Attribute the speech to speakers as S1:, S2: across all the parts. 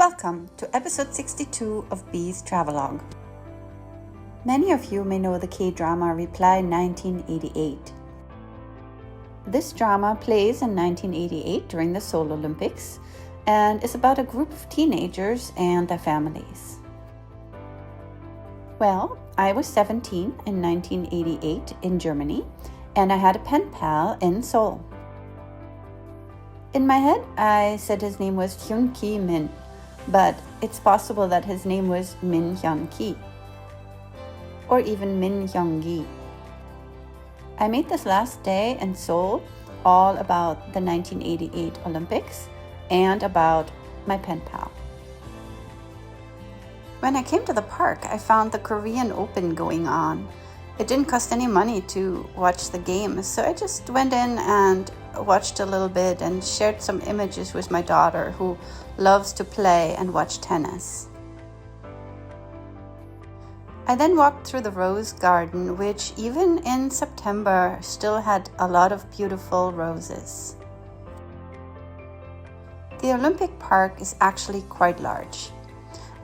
S1: Welcome to episode 62 of Bee's Travelogue. Many of you may know the K-drama Reply 1988. This drama plays in 1988 during the Seoul Olympics and is about a group of teenagers and their families. Well, I was 17 in 1988 in Germany and I had a pen pal in Seoul. In my head, I said his name was Hyun-ki Min, but it's possible that his name was Min Hyun-ki or even Min Hyung-gi. I made this last day in Seoul all about the 1988 Olympics and about my pen pal. When I came to the park, I found the Korean Open going on. It didn't cost any money to watch the game, so I just went in and watched a little bit and shared some images with my daughter who loves to play and watch tennis. I then walked through the rose garden, which even in September still had a lot of beautiful roses. The Olympic Park is actually quite large.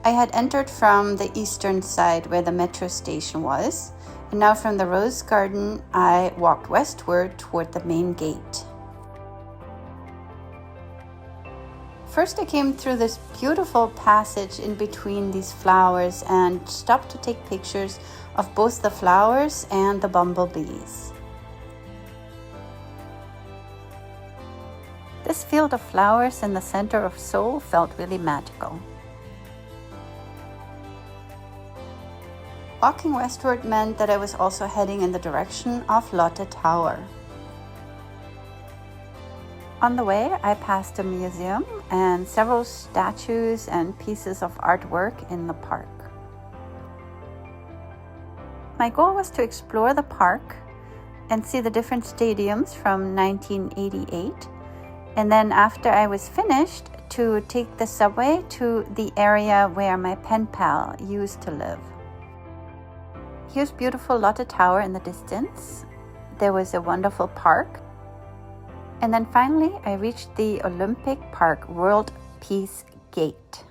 S1: I had entered from the eastern side where the metro station was, and now from the rose garden I walked westward toward the main gate. First I came through this beautiful passage in between these flowers and stopped to take pictures of both the flowers and the bumblebees. This field of flowers in the center of Seoul felt really magical. Walking westward meant that I was also heading in the direction of Lotte Tower. On the way, I passed a museum and several statues and pieces of artwork in the park. My goal was to explore the park and see the different stadiums from 1988, and then after I was finished, to take the subway to the area where my pen pal used to live. Here's beautiful Lotte Tower in the distance. There was a wonderful park. And then finally, I reached the Olympic Park World Peace Gate.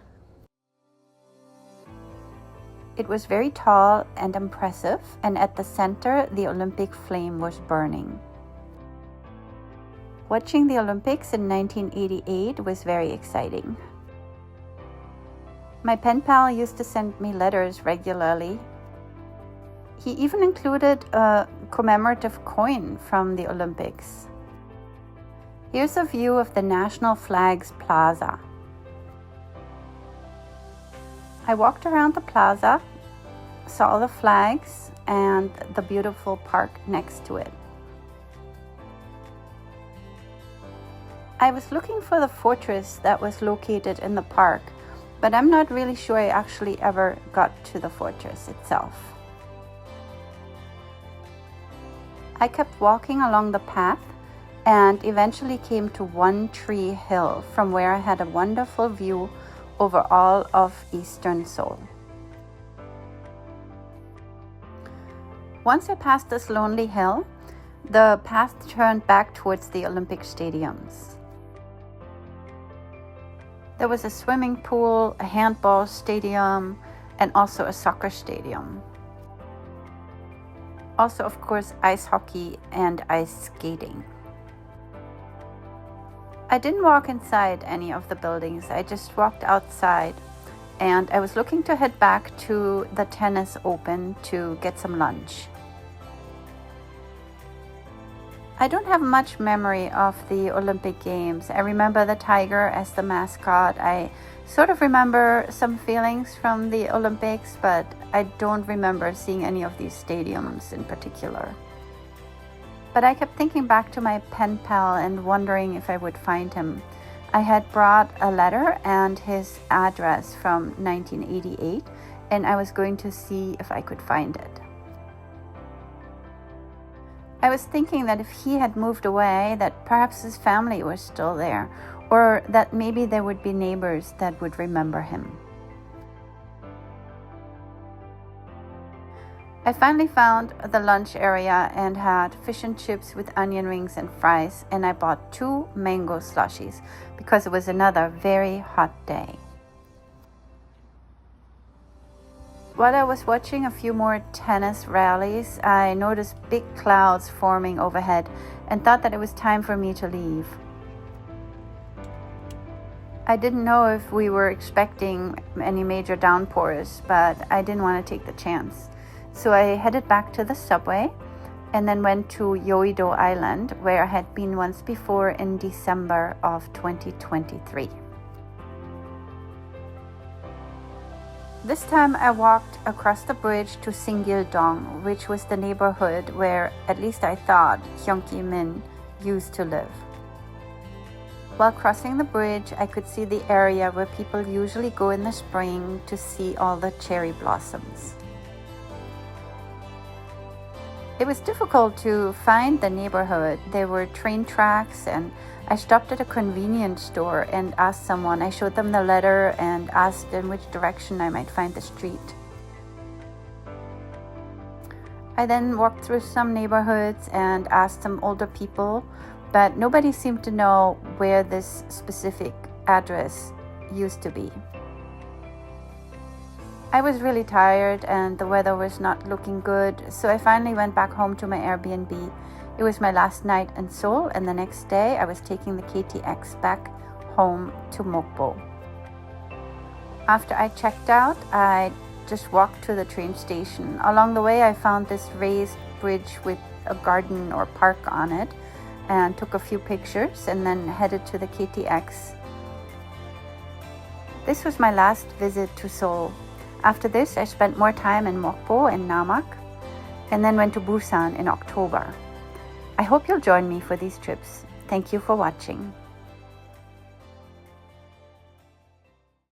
S1: It was very tall and impressive, and at the center, the Olympic flame was burning. Watching the Olympics in 1988 was very exciting. My pen pal used to send me letters regularly. He even included a commemorative coin from the Olympics. Here's a view of the national flag's Plaza. I walked around the plaza, saw the flags and the beautiful park next to it. I was looking for the fortress that was located in the park, but I'm not really sure I actually ever got to the fortress itself. I kept walking along the path and eventually came to One Tree Hill, from where I had a wonderful view over all of eastern Seoul. Once I passed this lonely hill, the path turned back towards the Olympic stadiums. There was a swimming pool, a handball stadium, and also a soccer stadium. Also, of course, ice hockey and ice skating. I didn't walk inside any of the buildings, I just walked outside, and I was looking to head back to the tennis open to get some lunch. I don't have much memory of the Olympic Games. I remember the tiger as the mascot. I sort of remember some feelings from the Olympics, but I don't remember seeing any of these stadiums in particular. But I kept thinking back to my pen pal and wondering if I would find him. I had brought a letter and his address from 1988, and I was going to see if I could find it. I was thinking that if he had moved away, that perhaps his family was still there, or that maybe there would be neighbors that would remember him. I finally found the lunch area and had fish and chips with onion rings and fries, and I bought 2 mango slushies because it was another very hot day. While I was watching a few more tennis rallies, I noticed big clouds forming overhead and thought that it was time for me to leave. I didn't know if we were expecting any major downpours, but I didn't want to take the chance. So I headed back to the subway and then went to Yeouido Island, where I had been once before in December of 2023. This time I walked across the bridge to Singil-Dong, which was the neighborhood where, at least I thought, Hyun Ki-min used to live. While crossing the bridge, I could see the area where people usually go in the spring to see all the cherry blossoms. It was difficult to find the neighborhood. There were train tracks, and I stopped at a convenience store and asked someone. I showed them the letter and asked in which direction I might find the street. I then walked through some neighborhoods and asked some older people, but nobody seemed to know where this specific address used to be. I was really tired and the weather was not looking good, so I finally went back home to my Airbnb. It was my last night in Seoul, and the next day I was taking the KTX back home to Mokpo. After I checked out, I just walked to the train station. Along the way, I found this raised bridge with a garden or park on it and took a few pictures and then headed to the KTX. This was my last visit to Seoul. After this, I spent more time in Mokpo and Namak, and then went to Busan in October. I hope you'll join me for these trips. Thank you for watching.